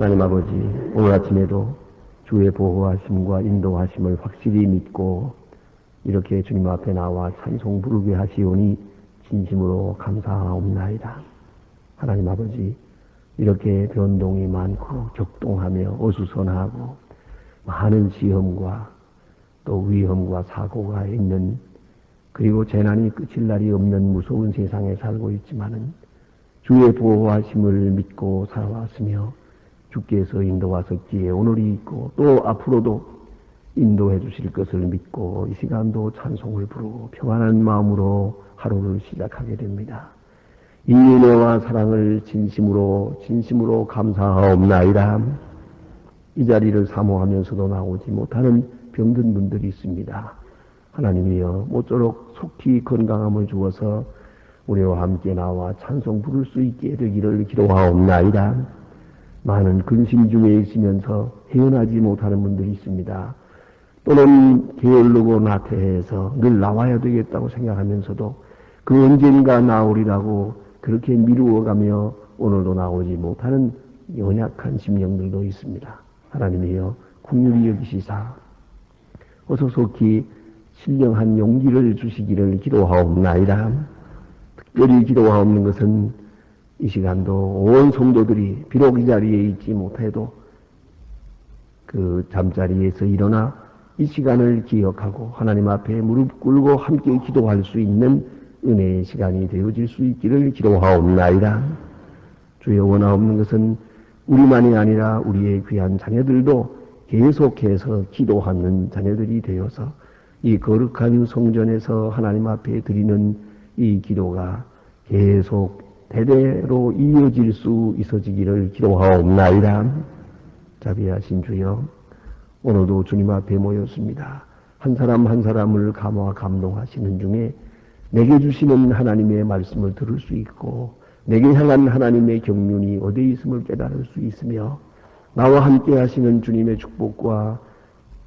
하나님 아버지, 오늘 아침에도 주의 보호하심과 인도하심을 확실히 믿고 이렇게 주님 앞에 나와 찬송 부르게 하시오니 진심으로 감사하옵나이다. 하나님 아버지, 이렇게 변동이 많고 격동하며 어수선하고 많은 시험과 또 위험과 사고가 있는, 그리고 재난이 끝일 날이 없는 무서운 세상에 살고 있지만은 주의 보호하심을 믿고 살아왔으며 주께서 인도하셨기에 오늘이 있고 또 앞으로도 인도해 주실 것을 믿고 이 시간도 찬송을 부르고 평안한 마음으로 하루를 시작하게 됩니다. 이 은혜와 사랑을 진심으로 감사하옵나이다. 이 자리를 사모하면서도 나오지 못하는 병든 분들이 있습니다. 하나님이여, 모쪼록 속히 건강함을 주어서 우리와 함께 나와 찬송 부를 수 있게 되기를 기도하옵나이다. 많은 근심 중에 있으면서 헤어나지 못하는 분들이 있습니다. 또는 게을르고 나태해서 늘 나와야 되겠다고 생각하면서도 그 언젠가 나오리라고 그렇게 미루어가며 오늘도 나오지 못하는 연약한 심령들도 있습니다. 하나님이여, 긍휼히 여기시사 어서 속히 신령한 용기를 주시기를 기도하옵나이다. 특별히 기도하옵는 것은 이 시간도 온 성도들이 비록 이 자리에 있지 못해도 그 잠자리에서 일어나 이 시간을 기억하고 하나님 앞에 무릎 꿇고 함께 기도할 수 있는 은혜의 시간이 되어질 수 있기를 기도하옵나이다. 주여, 원하옵는 것은 우리만이 아니라 우리의 귀한 자녀들도 계속해서 기도하는 자녀들이 되어서 이 거룩한 성전에서 하나님 앞에 드리는 이 기도가 계속 대대로 이어질 수 있어지기를 기도하옵나이다. 자비하신 주여, 오늘도 주님 앞에 모였습니다. 한 사람 한 사람을 감화 감동하시는 중에 내게 주시는 하나님의 말씀을 들을 수 있고 내게 향한 하나님의 경륜이 어디에 있음을 깨달을 수 있으며 나와 함께 하시는 주님의 축복과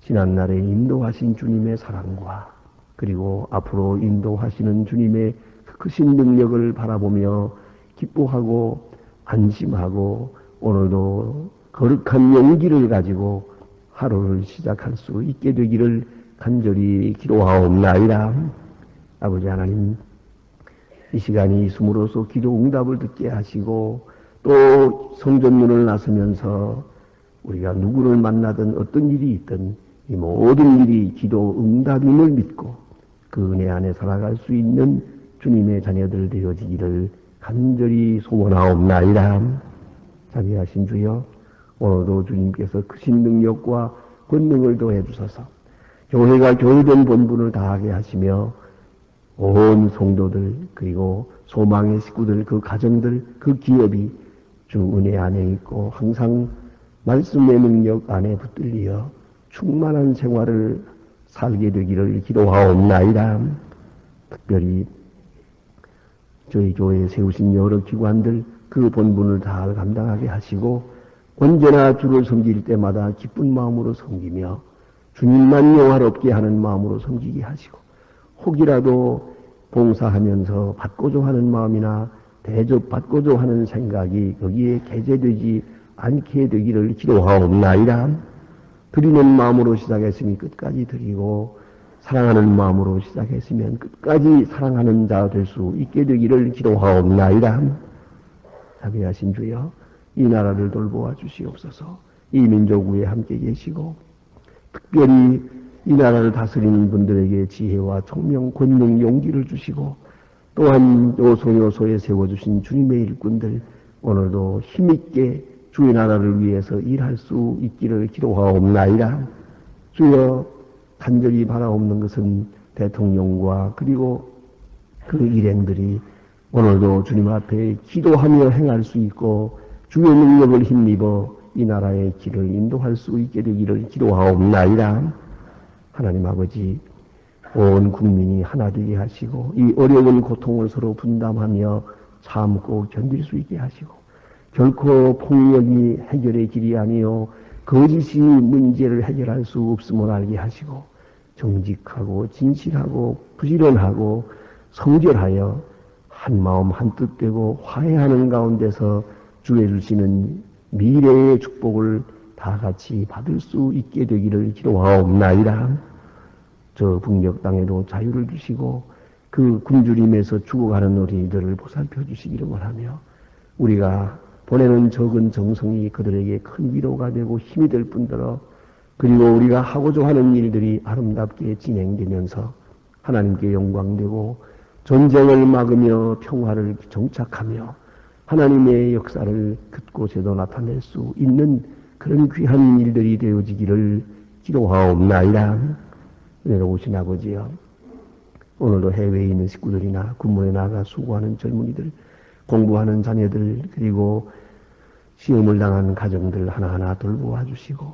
지난날에 인도하신 주님의 사랑과 그리고 앞으로 인도하시는 주님의 크신 능력을 바라보며 기뻐하고 안심하고 오늘도 거룩한 용기를 가지고 하루를 시작할 수 있게 되기를 간절히 기도하옵나이다. 아버지 하나님, 이 시간이 있음으로써 기도 응답을 듣게 하시고 또 성전문을 나서면서 우리가 누구를 만나든 어떤 일이 있든 이 모든 일이 기도 응답임을 믿고 그 은혜 안에 살아갈 수 있는 주님의 자녀들 되어지기를 간절히 소원하옵나이다. 자비하신 주여, 오늘도 주님께서 크신 능력과 권능을 더해 주셔서 교회가 교회된 본분을 다하게 하시며 온 성도들 그리고 소망의 식구들, 그 가정들, 그 기업이 주 은혜 안에 있고 항상 말씀의 능력 안에 붙들리어 충만한 생활을 살게 되기를 기도하옵나이다. 특별히 저희 교회에 세우신 여러 기관들 그 본분을 다 감당하게 하시고 언제나 주를 섬길 때마다 기쁜 마음으로 섬기며 주님만 영화롭게 하는 마음으로 섬기게 하시고 혹이라도 봉사하면서 받고자 하는 마음이나 대접받고자 하는 생각이 거기에 개재되지 않게 되기를 기도하옵나이다. 드리는 마음으로 시작했으니 끝까지 드리고 사랑하는 마음으로 시작했으면 끝까지 사랑하는 자 될 수 있게 되기를 기도하옵나이다. 자비하신 주여, 이 나라를 돌보아 주시옵소서. 이 민족 위에 함께 계시고 특별히 이 나라를 다스리는 분들에게 지혜와 총명, 권능, 용기를 주시고 또한 요소요소에 세워주신 주님의 일꾼들 오늘도 힘있게 주의 나라를 위해서 일할 수 있기를 기도하옵나이다. 주여, 간절히 바라옵는 것은 대통령과 그리고 그 일행들이 오늘도 주님 앞에 기도하며 행할 수 있고 주의 능력을 힘입어 이 나라의 길을 인도할 수 있게 되기를 기도하옵나이다. 하나님 아버지, 온 국민이 하나 되게 하시고 이 어려운 고통을 서로 분담하며 참고 견딜 수 있게 하시고 결코 폭력이 해결의 길이 아니요 거짓이 문제를 해결할 수 없음을 알게 하시고 정직하고 진실하고 부지런하고 성결하여 한마음 한뜻 되고 화해하는 가운데서 주의 주시는 미래의 축복을 다 같이 받을 수 있게 되기를 기도하옵나이다. 저 북녘 땅에도 자유를 주시고 그 굶주림에서 죽어가는 어린이들을 보살펴 주시기를 원하며 우리가 보내는 적은 정성이 그들에게 큰 위로가 되고 힘이 될 뿐더러 그리고 우리가 하고자 하는 일들이 아름답게 진행되면서 하나님께 영광되고 전쟁을 막으며 평화를 정착하며 하나님의 역사를 그곳에도 나타낼 수 있는 그런 귀한 일들이 되어지기를 기도하옵나이다. 은혜로우신 아버지여, 오늘도 해외에 있는 식구들이나 군무에 나가 수고하는 젊은이들, 공부하는 자녀들, 그리고 시험을 당한 가정들 하나하나 돌보아 주시고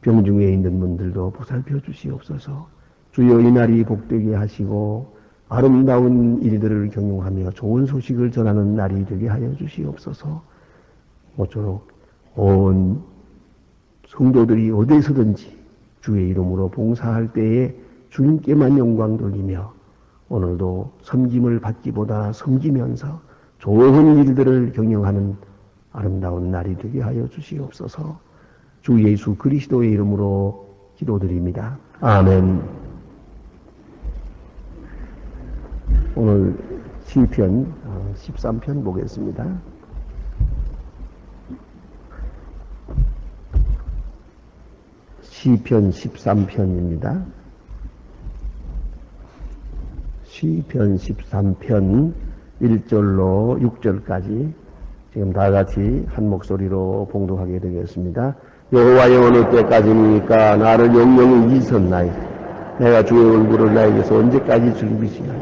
병중에 있는 분들도 보살펴 주시옵소서. 주여 이 날이 복되게 하시고 아름다운 일들을 경영하며 좋은 소식을 전하는 날이 되게 하여 주시옵소서. 모쪼록 온 성도들이 어디서든지 주의 이름으로 봉사할 때에 주님께만 영광 돌리며 오늘도 섬김을 받기보다 섬기면서 좋은 일들을 경영하는 아름다운 날이 되게 하여 주시옵소서. 주 예수 그리스도의 이름으로 기도드립니다. 아멘. 오늘 시편 13편 보겠습니다. 시편 13편입니다. 시편 13편 1절로 6절까지 지금 다 같이 한 목소리로 봉독하게 되겠습니다. 여호와여 어느 때까지니까 나를 영영히 잊었나이. 내가 주의 얼굴을 나에게서 언제까지 즐기시나이.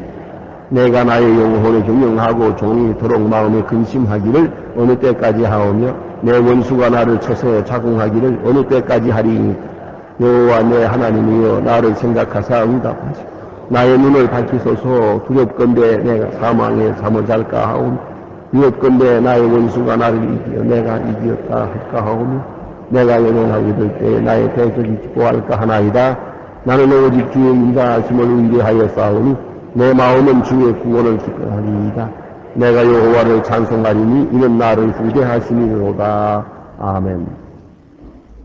내가 나의 영혼을 경영하고 종이토록 마음에 근심하기를 어느 때까지 하오며 내 원수가 나를 쳐서 자궁하기를 어느 때까지 하리이니까. 여호와 내 하나님이여 나를 생각하사 응답하시고 나의 눈을 밝히소서. 두렵건대 내가 사망에 잠을 잘까 하오며 위협건대 나의 원수가 나를 이기어 내가 이기었다 할까 하오며 내가 영원하게 될 때 나의 대적이 기뻐할까 하나이다. 나는 오직 주의 인자하심을 의뢰하여 싸우니 내 마음은 주의 구원을 기뻐하리이다. 내가 여호와를 찬송하리니 이는 나를 후대하시니로다. 아멘.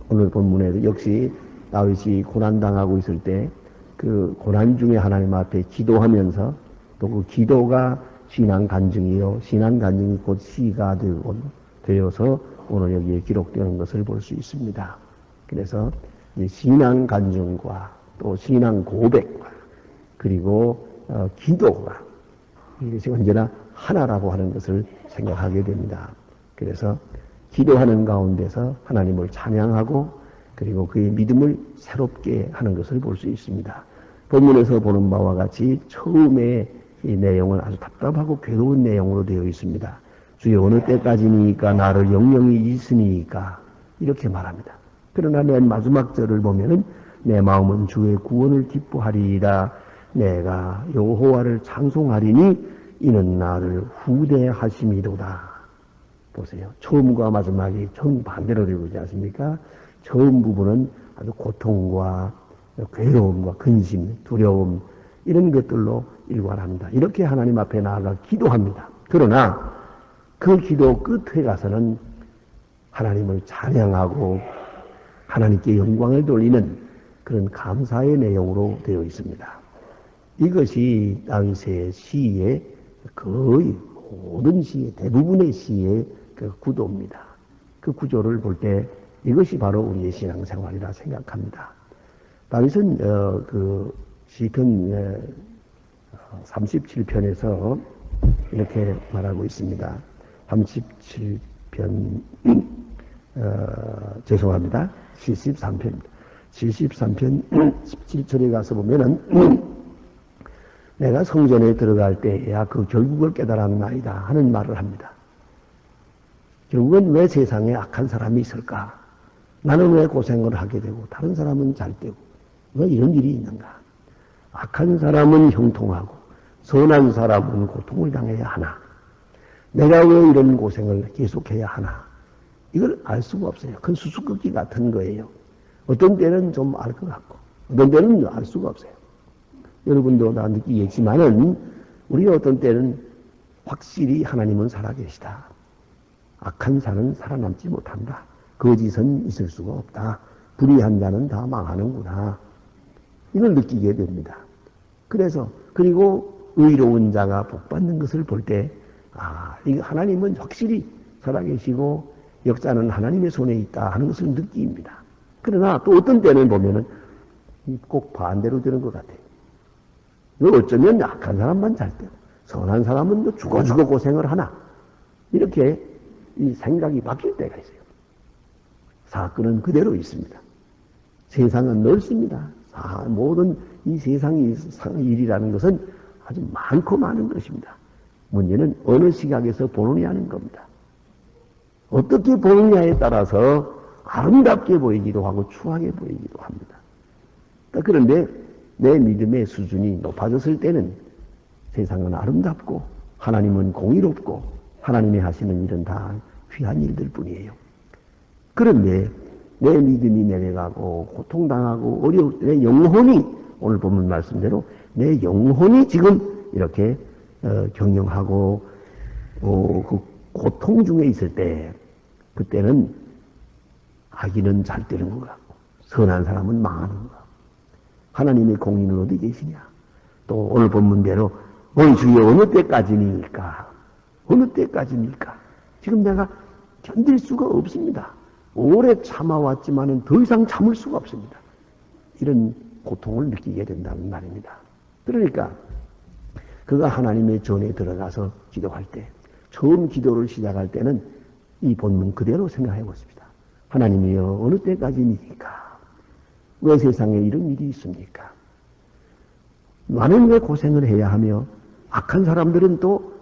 오늘 본문에도 역시 다윗이 고난당하고 있을 때 그 고난 중에 하나님 앞에 기도하면서 또 그 기도가 신앙 간증이요 신앙 간증이 곧 시가 되어서 오늘 여기에 기록되는 것을 볼 수 있습니다. 그래서 신앙 간증과 또 신앙 고백과 그리고 기도가 이것이 언제나 하나라고 하는 것을 생각하게 됩니다. 그래서 기도하는 가운데서 하나님을 찬양하고 그리고 그의 믿음을 새롭게 하는 것을 볼 수 있습니다. 본문에서 보는 바와 같이 처음에 이 내용은 아주 답답하고 괴로운 내용으로 되어 있습니다. 주여 어느 때까지니까 나를 영영히 잊으니까 이렇게 말합니다. 그러나 맨 마지막 절을 보면은 내 마음은 주의 구원을 기뻐하리이다. 내가 여호와를 찬송하리니 이는 나를 후대하심이로다. 보세요. 처음과 마지막이 정반대로 되고 있지 않습니까? 처음 부분은 아주 고통과 괴로움과 근심, 두려움 이런 것들로 일관합니다. 이렇게 하나님 앞에 나아가 기도합니다. 그러나 그 기도 끝에 가서는 하나님을 찬양하고 하나님께 영광을 돌리는 그런 감사의 내용으로 되어 있습니다. 이것이 다윗의 시의 거의 모든 시의 대부분의 시의 그 구도입니다. 그 구조를 볼 때 이것이 바로 우리의 신앙생활이라 생각합니다. 다윗은 그 시편 37편에서 이렇게 말하고 있습니다. 37편 죄송합니다. 73편입니다. 73편 17절에 가서 보면은 내가 성전에 들어갈 때야 그 결국을 깨달았나이다 하는 말을 합니다. 결국은 왜 세상에 악한 사람이 있을까? 나는 왜 고생을 하게 되고 다른 사람은 잘 되고 왜 이런 일이 있는가? 악한 사람은 형통하고 선한 사람은 고통을 당해야 하나? 내가 왜 이런 고생을 계속해야 하나? 이걸 알 수가 없어요. 큰 수수께끼 같은 거예요. 어떤 때는 좀 알 것 같고 어떤 때는 알 수가 없어요. 여러분도 다 느끼겠지만은 우리가 어떤 때는 확실히 하나님은 살아계시다. 악한 자는 살아남지 못한다. 거짓은 있을 수가 없다. 불의한 자는 다 망하는구나. 이걸 느끼게 됩니다. 그래서 그리고 의로운 자가 복받는 것을 볼 때 이거 하나님은 확실히 살아계시고 역사는 하나님의 손에 있다 하는 것을 느낍니다. 그러나 또 어떤 때는 보면은 꼭 반대로 되는 것 같아요. 어쩌면 약한 사람만 잘 되고 선한 사람은 뭐 죽어 고생을 하나 이렇게 이 생각이 바뀔 때가 있어요. 사건은 그대로 있습니다. 세상은 넓습니다. 모든 이 세상의 일이라는 것은 아주 많고 많은 것입니다. 문제는 어느 시각에서 보느냐는 겁니다. 어떻게 보느냐에 따라서 아름답게 보이기도 하고 추하게 보이기도 합니다. 그런데 내 믿음의 수준이 높아졌을 때는 세상은 아름답고 하나님은 공의롭고 하나님이 하시는 일은 다 귀한 일들 뿐이에요. 그런데 내 믿음이 내려가고 고통당하고 어려울 때 내 영혼이 오늘 본문 말씀대로 내 영혼이 지금 이렇게 경영하고 그 고통 중에 있을 때 그때는 악인은 잘 되는 것 같고 선한 사람은 망하는 것 같고 하나님의 공의는 어디 계시냐? 또 오늘 본문대로 온 주여 어느 때까지니까? 어느 때까지니까? 지금 내가 견딜 수가 없습니다. 오래 참아왔지만은 더 이상 참을 수가 없습니다. 이런 고통을 느끼게 된다는 말입니다. 그러니까 그가 하나님의 전에 들어가서 기도할 때 처음 기도를 시작할 때는 이 본문 그대로 생각해 보십시다. 하나님이여 어느 때까지니까? 왜 세상에 이런 일이 있습니까? 나는 왜 고생을 해야 하며 악한 사람들은 또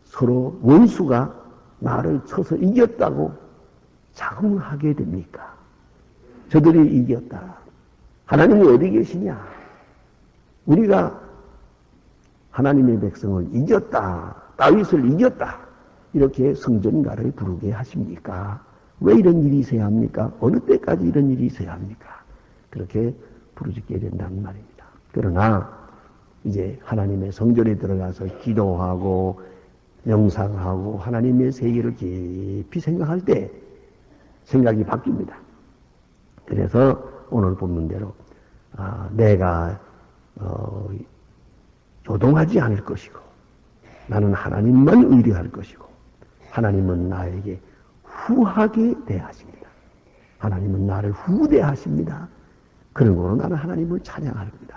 서로 원수가 나를 쳐서 이겼다고 자긍하게 됩니까? 저들이 이겼다. 하나님이 어디 계시냐? 우리가 하나님의 백성을 이겼다. 다윗을 이겼다. 이렇게 성전가를 부르게 하십니까? 왜 이런 일이 있어야 합니까? 어느 때까지 이런 일이 있어야 합니까? 그렇게 부르짖게 된다는 말입니다. 그러나 이제 하나님의 성전에 들어가서 기도하고 명상하고 하나님의 세계를 깊이 생각할 때 생각이 바뀝니다. 그래서 오늘 본문대로 내가 요동하지 않을 것이고 나는 하나님만 의뢰할 것이고 하나님은 나에게 후하게 대하십니다. 하나님은 나를 후대하십니다. 그런 거로 나는 하나님을 찬양합니다.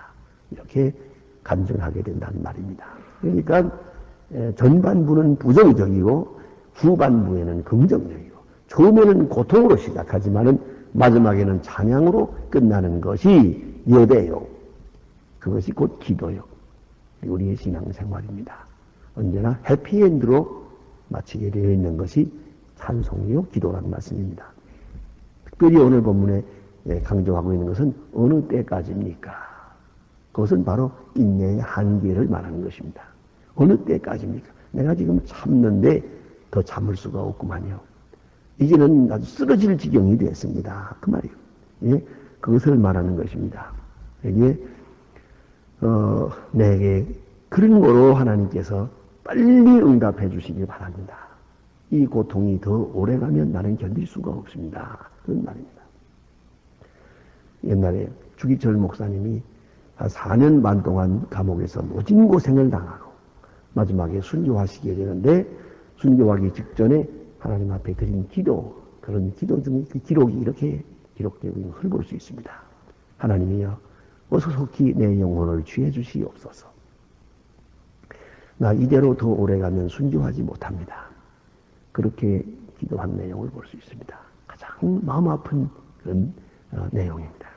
이렇게 감정하게 된다는 말입니다. 그러니까 전반부는 부정적이고 후반부에는 긍정적이고 처음에는 고통으로 시작하지만은 마지막에는 찬양으로 끝나는 것이 여대요. 그것이 곧 기도요. 우리의 신앙생활입니다. 언제나 해피엔드로 마치게 되어 있는 것이 찬송이요 기도라는 말씀입니다. 특별히 오늘 본문에 강조하고 있는 것은 어느 때까지입니까? 그것은 바로 인내의 한계를 말하는 것입니다. 어느 때까지입니까? 내가 지금 참는데 더 참을 수가 없구만요. 이제는 아주 쓰러질 지경이 됐습니다. 그 말이에요. 예? 그것을 말하는 것입니다. 이게 내게 그런 거로 하나님께서 빨리 응답해 주시길 바랍니다. 이 고통이 더 오래가면 나는 견딜 수가 없습니다. 그런 말입니다. 옛날에 주기철 목사님이 한 4년 반 동안 감옥에서 모진 고생을 당하고 마지막에 순교하시게 되는데 순교하기 직전에 하나님 앞에 드린 기도, 그런 기도 중에 그 기록이 이렇게 기록되고 있는 것을 볼 수 있습니다. 하나님이여 어서 속히 내 영혼을 취해 주시옵소서. 나 이대로 더 오래가면 순교하지 못합니다. 그렇게 기도한 내용을 볼 수 있습니다. 가장 마음 아픈 그런 내용입니다.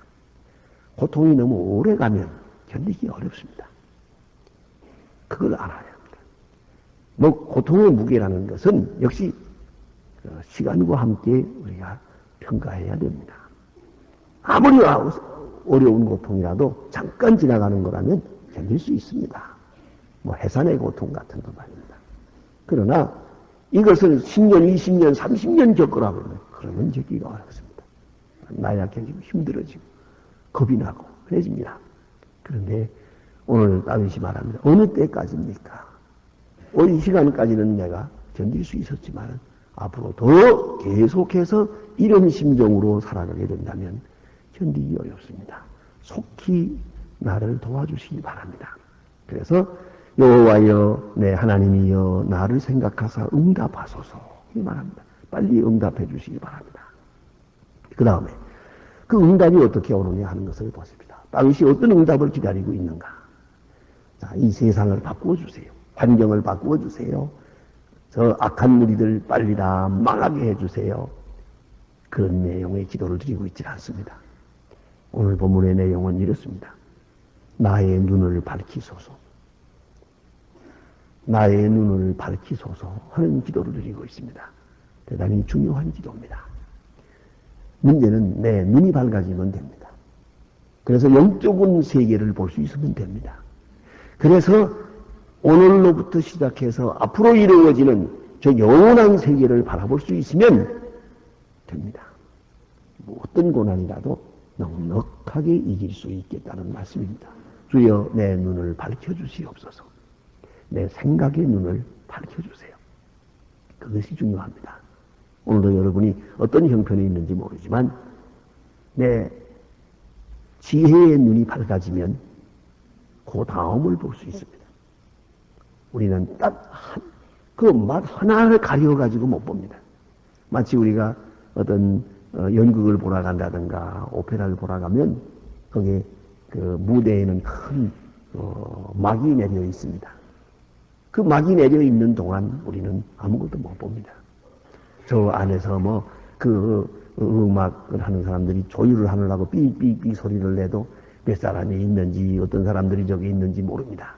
고통이 너무 오래가면 견디기 어렵습니다. 그걸 알아야 합니다. 고통의 무게라는 것은 역시 시간과 함께 우리가 평가해야 됩니다. 아무리 어려운 고통이라도 잠깐 지나가는 거라면 견딜 수 있습니다. 해산의 고통 같은 거 말입니다. 그러나 이것을 10년, 20년, 30년 겪으라고 그러면 겪기가 어렵습니다. 나약해지고 힘들어지고 겁이 나고 그래집니다. 그런데 오늘 다윗이 말합니다. 어느 때까지입니까? 이 시간까지는 내가 견딜 수 있었지만 앞으로 더 계속해서 이런 심정으로 살아가게 된다면 견디기 어렵습니다. 속히 나를 도와주시기 바랍니다. 그래서 여호와여 내 하나님이여 나를 생각하사 응답하소서 이 말합니다. 빨리 응답해 주시기 바랍니다. 그 다음에 그 응답이 어떻게 오느냐 하는 것을 보십니다. 다윗이 어떤 응답을 기다리고 있는가. 자, 이 세상을 바꾸어 주세요. 환경을 바꾸어 주세요. 저 악한 무리들 빨리 다 망하게 해주세요. 그런 내용의 기도를 드리고 있지 않습니다. 오늘 본문의 내용은 이렇습니다. 나의 눈을 밝히소서. 나의 눈을 밝히소서 하는 기도를 드리고 있습니다. 대단히 중요한 기도입니다. 문제는 내 눈이 밝아지면 됩니다. 그래서 영적인 세계를 볼 수 있으면 됩니다. 그래서 오늘로부터 시작해서 앞으로 이루어지는 저 영원한 세계를 바라볼 수 있으면 됩니다. 어떤 고난이라도 넉넉하게 이길 수 있겠다는 말씀입니다. 주여 내 눈을 밝혀주시옵소서. 내 생각의 눈을 밝혀주세요. 그것이 중요합니다. 오늘도 여러분이 어떤 형편이 있는지 모르지만 내 지혜의 눈이 밝아지면 그 다음을 볼 수 있습니다. 우리는 딱 그 맛 하나를 가려가지고 못 봅니다. 마치 우리가 어떤 연극을 보러 간다든가 오페라를 보러 가면 거기에 그 무대에는 큰 막이 내려 있습니다. 그 막이 내려 있는 동안 우리는 아무것도 못 봅니다. 저 안에서 뭐 그 음악을 하는 사람들이 조율을 하느라고 삐삐삐 소리를 내도 몇 사람이 있는지 어떤 사람들이 저기 있는지 모릅니다.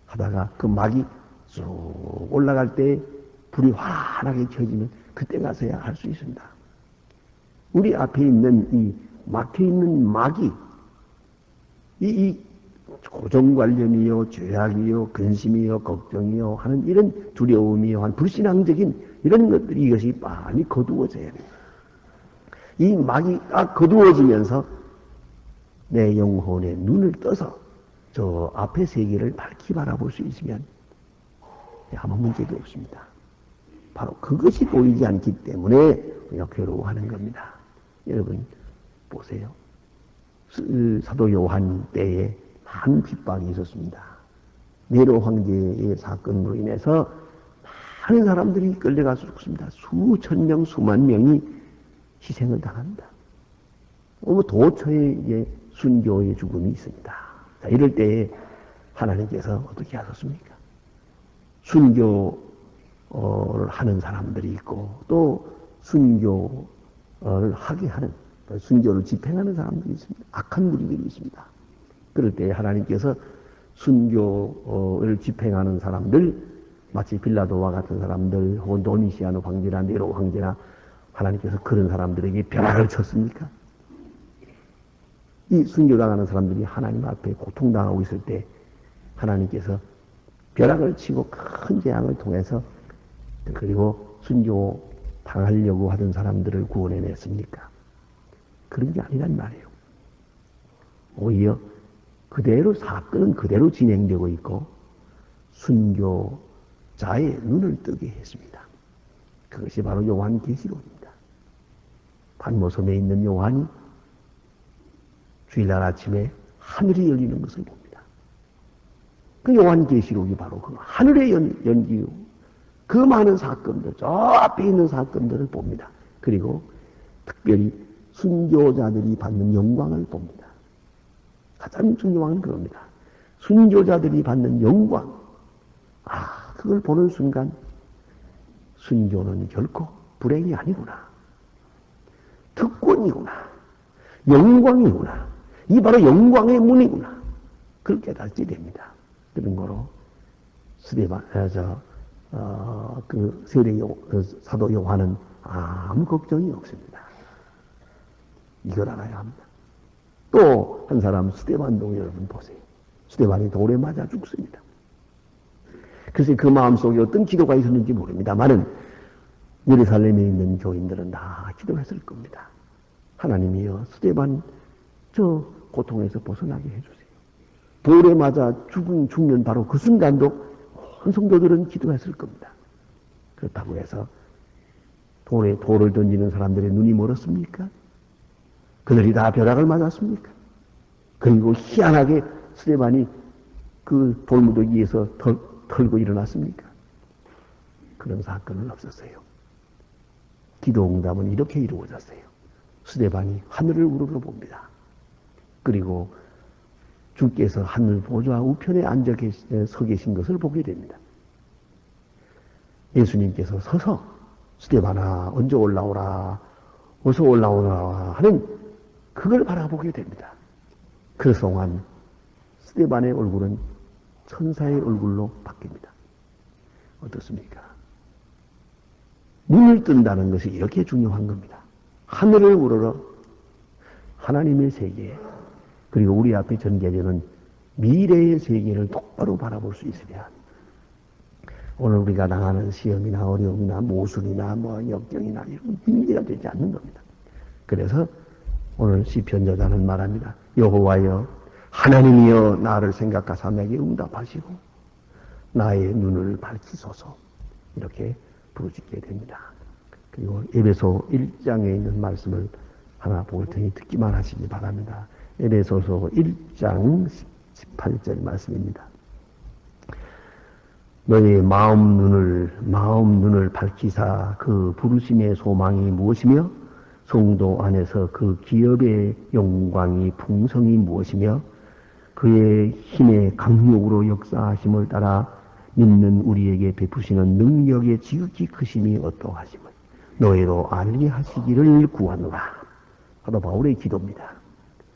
하다가 그 막이 쭉 올라갈 때 불이 환하게 켜지면 그때 가서야 알 수 있습니다. 우리 앞에 있는 이 막혀있는 막이 이 고정관념이요, 죄악이요, 근심이요, 걱정이요 하는 이런 두려움이요, 한 불신앙적인 이런 것들이 이것이 많이 거두어져야 됩니다. 이 막이 딱 거두어지면서 내 영혼의 눈을 떠서 저 앞의 세계를 밝히 바라볼 수 있으면 아무 문제도 없습니다. 바로 그것이 보이지 않기 때문에 우리가 괴로워하는 겁니다. 여러분 보세요. 사도 요한 때에 많은 핍박이 있었습니다. 네로 황제의 사건으로 인해서 많은 사람들이 끌려가서 죽습니다. 수천 명, 수만 명이 희생을 당합니다. 도처에 순교의 죽음이 있습니다. 자, 이럴 때에 하나님께서 어떻게 하셨습니까? 순교를 하는 사람들이 있고 또 순교를 하게 하는 순교를 집행하는 사람들이 있습니다. 악한 무리들이 있습니다. 그럴 때 하나님께서 순교를 집행하는 사람들 마치 빌라도와 같은 사람들 혹은 도니시아노 황제나 네로 황제나 하나님께서 그런 사람들에게 벼락을 쳤습니까? 이 순교당하는 사람들이 하나님 앞에 고통당하고 있을 때 하나님께서 벼락을 치고 큰 재앙을 통해서 그리고 순교 당하려고 하던 사람들을 구원해냈습니까? 그런 게 아니란 말이에요. 오히려 그대로 사건은 그대로 진행되고 있고 순교자의 눈을 뜨게 했습니다. 그것이 바로 요한계시록입니다. 판모섬에 있는 요한이 주일날 아침에 하늘이 열리는 것을 봅니다. 그 요한계시록이 바로 그 하늘의 연기요. 그 많은 사건들, 저 앞에 있는 사건들을 봅니다. 그리고 특별히 순교자들이 받는 영광을 봅니다. 가장 중요한 그겁니다. 순교자들이 받는 영광. 그걸 보는 순간 순교는 결코 불행이 아니구나. 특권이구나. 영광이구나. 이 바로 영광의 문이구나. 그걸 깨닫게 됩니다. 그런 거로 사도 요한은 아무 걱정이 없습니다. 이걸 알아야 합니다. 또 한 사람 스데반도 여러분 보세요. 스데반이 돌에 맞아 죽습니다. 그래서 그 마음속에 어떤 기도가 있었는지 모릅니다만은 예루살렘에 있는 교인들은 다 기도했을 겁니다. 하나님이여 스데반 저 고통에서 벗어나게 해주세요. 돌에 맞아 죽는 바로 그 순간도 온 성도들은 기도했을 겁니다. 그렇다고 해서 돌을 던지는 사람들의 눈이 멀었습니까? 그들이 다 벼락을 맞았습니까? 그리고 희한하게 스데반이 그 돌무더기에서 털고 일어났습니까? 그런 사건은 없었어요. 기도 응답은 이렇게 이루어졌어요. 스데반이 하늘을 우러러 봅니다. 그리고 주께서 하늘 보좌 우편에 서 계신 것을 보게 됩니다. 예수님께서 서서 스데반아 언제 올라오라 어서 올라오라 하는 그걸 바라보게 됩니다. 그 동안 스데반의 얼굴은 천사의 얼굴로 바뀝니다. 어떻습니까? 눈을 뜬다는 것이 이렇게 중요한 겁니다. 하늘을 우러러 하나님의 세계 그리고 우리 앞에 전개되는 미래의 세계를 똑바로 바라볼 수 있으면 오늘 우리가 당하는 시험이나 어려움이나 모순이나 역경이나 이런 문제가 되지 않는 겁니다. 그래서 오늘 시편 저자는 말합니다. 여호와여 하나님이여 나를 생각하사 내게 응답하시고 나의 눈을 밝히소서 이렇게 부르짖게 됩니다. 그리고 에베소 1장에 있는 말씀을 하나 볼 테니 듣기만 하시기 바랍니다. 에베소서 1장 18절 말씀입니다. 너의 마음 눈을 밝히사 그 부르심의 소망이 무엇이며 성도 안에서 그 기업의 영광이 풍성이 무엇이며 그의 힘의 강력으로 역사하심을 따라 믿는 우리에게 베푸시는 능력의 지극히 크심이 어떠하심을 너희로 알게 하시기를 구하노라. 바로 바울의 기도입니다.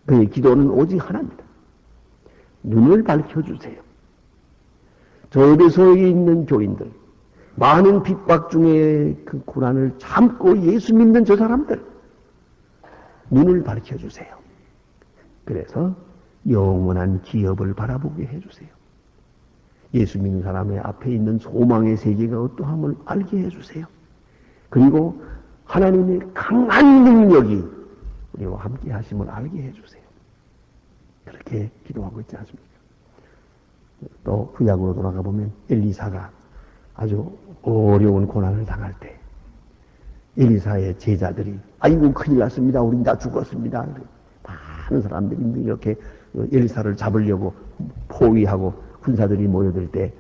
그의 기도는 오직 하나입니다. 눈을 밝혀주세요. 저 에베소에 있는 교인들, 많은 핍박 중에 그 고난을 참고 예수 믿는 저 사람들, 눈을 밝혀주세요. 그래서 영원한 기업을 바라보게 해주세요. 예수 믿는 사람의 앞에 있는 소망의 세계가 어떠함을 알게 해주세요. 그리고 하나님의 강한 능력이 우리와 함께 하심을 알게 해주세요. 그렇게 기도하고 있지 않습니까? 또 구약으로 돌아가 보면 엘리사가 아주 어려운 고난을 당할 때 엘리사의 제자들이 아이고 큰일 났습니다. 우린 다 죽었습니다. 많은 사람들이 이렇게 엘리사를 잡으려고 포위하고 군사들이 모여들 때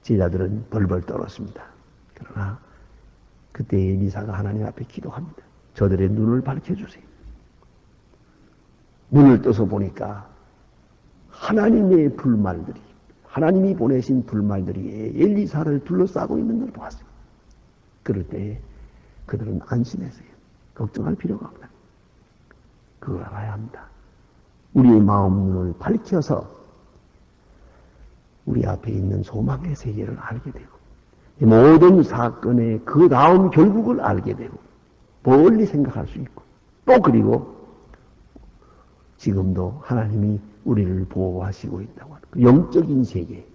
제자들은 벌벌 떨었습니다. 그러나 그때 엘리사가 하나님 앞에 기도합니다. 저들의 눈을 밝혀주세요. 눈을 떠서 보니까 하나님의 불말들이 하나님이 보내신 불말들이 엘리사를 둘러싸고 있는 걸 보았어요. 그럴 때 그들은 안심했어요. 걱정할 필요가 없다. 그걸 알아야 합니다. 우리의 마음 눈을 밝혀서 우리 앞에 있는 소망의 세계를 알게 되고 모든 사건의 그 다음 결국을 알게 되고 멀리 생각할 수 있고 또 그리고 지금도 하나님이 우리를 보호하시고 있다고 하는 그 영적인 세계,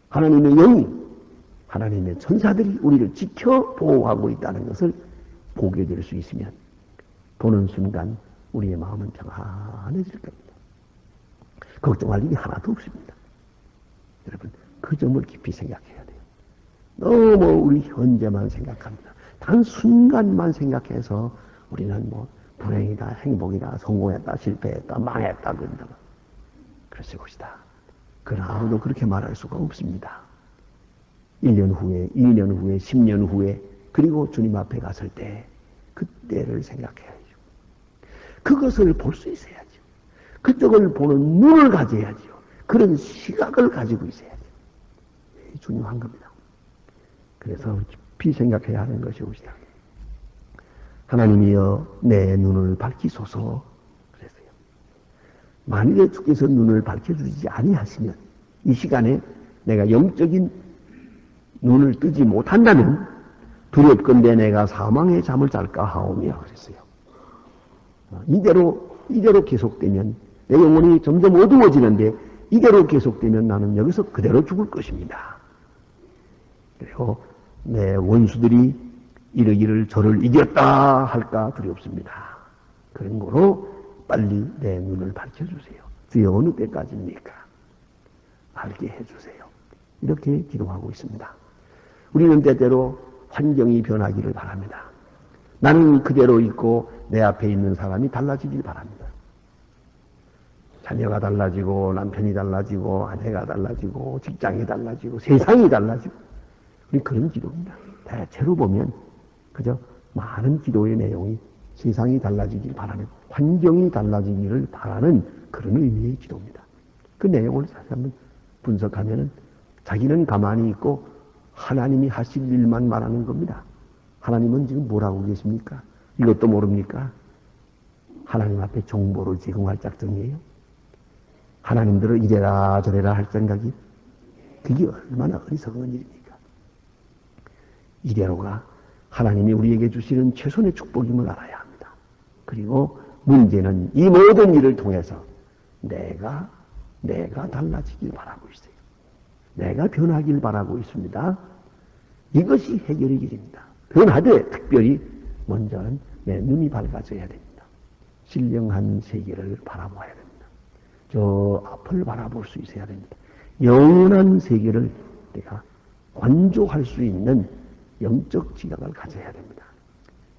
하나님의 영이, 하나님의 천사들이 우리를 지켜 보호하고 있다는 것을 보게 될 수 있으면 보는 순간 우리의 마음은 평안해질 겁니다. 걱정할 일이 하나도 없습니다. 여러분, 그 점을 깊이 생각해야 돼요. 너무 우리 현재만 생각합니다. 단 순간만 생각해서 우리는 불행이다, 행복이다, 성공했다, 실패했다, 망했다, 그런다. 그랬을 것이다. 그러나 아무도 그렇게 말할 수가 없습니다. 1년 후에, 2년 후에, 10년 후에, 그리고 주님 앞에 갔을 때, 그때를 생각해야죠. 그것을 볼 수 있어야죠. 그쪽을 보는 눈을 가져야죠. 그런 시각을 가지고 있어야죠. 중요한 겁니다. 그래서 깊이 생각해야 하는 것이 옵시다. 하나님이여 내 눈을 밝히소서 그랬어요. 만일에 주께서 눈을 밝혀주지 아니하시면 이 시간에 내가 영적인 눈을 뜨지 못한다면 두렵건대 내가 사망의 잠을 잘까 하오며 그랬어요. 이대로 계속되면 내 영혼이 점점 어두워지는데 이대로 계속되면 나는 여기서 그대로 죽을 것입니다. 그리고 내 원수들이 이르기를 저를 이겼다 할까 두렵습니다. 그런 거로 빨리 내 눈을 밝혀주세요. 주여 어느 때까지입니까? 알게 해주세요. 이렇게 기도하고 있습니다. 우리는 때때로 환경이 변하기를 바랍니다. 나는 그대로 있고 내 앞에 있는 사람이 달라지길 바랍니다. 자녀가 달라지고 남편이 달라지고 아내가 달라지고 직장이 달라지고 세상이 달라지고 우리 그런 기도입니다. 대체로 보면 그저 많은 기도의 내용이 세상이 달라지길 바라는 환경이 달라지기를 바라는 그런 의미의 기도입니다. 그 내용을 다시 한번 분석하면은 자기는 가만히 있고 하나님이 하실 일만 말하는 겁니다. 하나님은 지금 뭘 하고 계십니까? 이것도 모릅니까? 하나님 앞에 정보를 제공할 작정이에요. 하나님들을 이래라 저래라 할 생각이 그게 얼마나 어리석은 일입니까? 이대로가 하나님이 우리에게 주시는 최선의 축복임을 알아야 합니다. 그리고 문제는 이 모든 일을 통해서 내가 달라지길 바라고 있어요. 내가 변하길 바라고 있습니다. 이것이 해결의 길입니다. 변하되 특별히 먼저는 내 눈이 밝아져야 됩니다. 신령한 세계를 바라봐야 됩니다. 저 앞을 바라볼 수 있어야 됩니다. 영원한 세계를 내가 관조할 수 있는 영적 지각을 가져야 됩니다.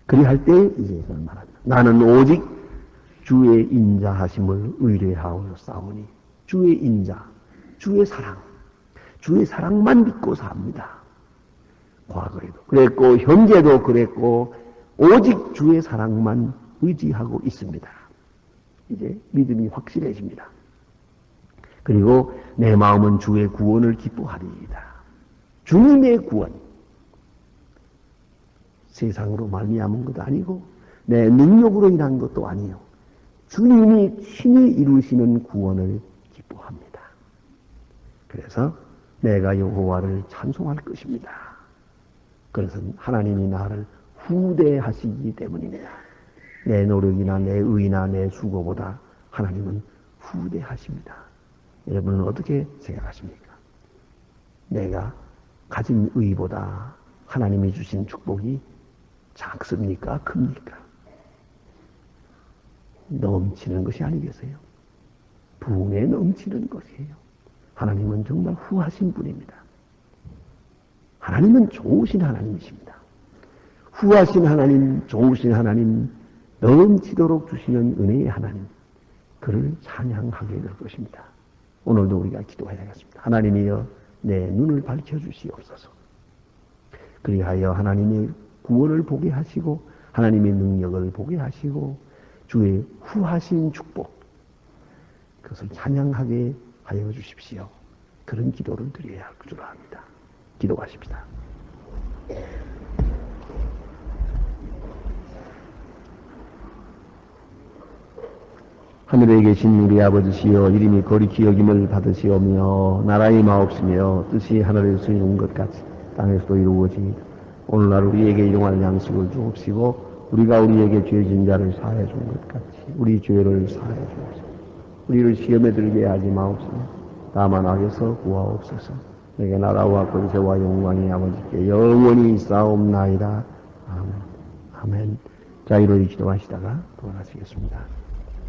그리할 때 이제 말합니다. 나는 오직 주의 인자하심을 의뢰하여 싸우니 주의 인자, 주의 사랑만 믿고 삽니다. 과거에도 그랬고 현재도 그랬고 오직 주의 사랑만 의지하고 있습니다. 이제 믿음이 확실해집니다. 그리고 내 마음은 주의 구원을 기뻐하리이다. 주님의 구원, 세상으로 말미암은 것도 아니고 내 능력으로 인한 것도 아니요. 주님이 친히 이루시는 구원을 기뻐합니다. 그래서 내가 여호와를 찬송할 것입니다. 그것은 하나님이 나를 후대하시기 때문입니다. 내 노력이나 내 의나 내 수고보다 하나님은 후대하십니다. 여러분은 어떻게 생각하십니까? 내가 가진 의보다 하나님이 주신 축복이 작습니까? 큽니까? 넘치는 것이 아니겠어요? 부흥에 넘치는 것이에요. 하나님은 정말 후하신 분입니다. 하나님은 좋으신 하나님이십니다. 후하신 하나님, 좋으신 하나님, 넘치도록 주시는 은혜의 하나님, 그를 찬양하게 될 것입니다. 오늘도 우리가 기도해야겠습니다. 하나님이여 내 눈을 밝혀주시옵소서. 그리하여 하나님의 구원을 보게 하시고 하나님의 능력을 보게 하시고 주의 후하신 축복, 그것을 찬양하게 하여 주십시오. 그런 기도를 드려야 할 줄 압니다. 기도하십시다. 하늘에 계신 우리 아버지시여, 이름이 거룩히 여김을 받으시오며 나라의 마옵시며 뜻이 하늘에서 이룬 것 같이 땅에서도 이루어지이다. 오늘날 우리에게 일용할 양식을 주옵시고 우리가 우리에게 죄진 자를 사하여 준 것 같이 우리 죄를 사하여 주옵소서. 우리를 시험에 들게 하지 마옵시며 다만 악에서 구하옵소서. 내게 나라와 권세와 영광이 아버지께 영원히 있사옵나이다. 아멘. 아멘. 자, 이러히 기도하시다가 돌아가시겠습니다.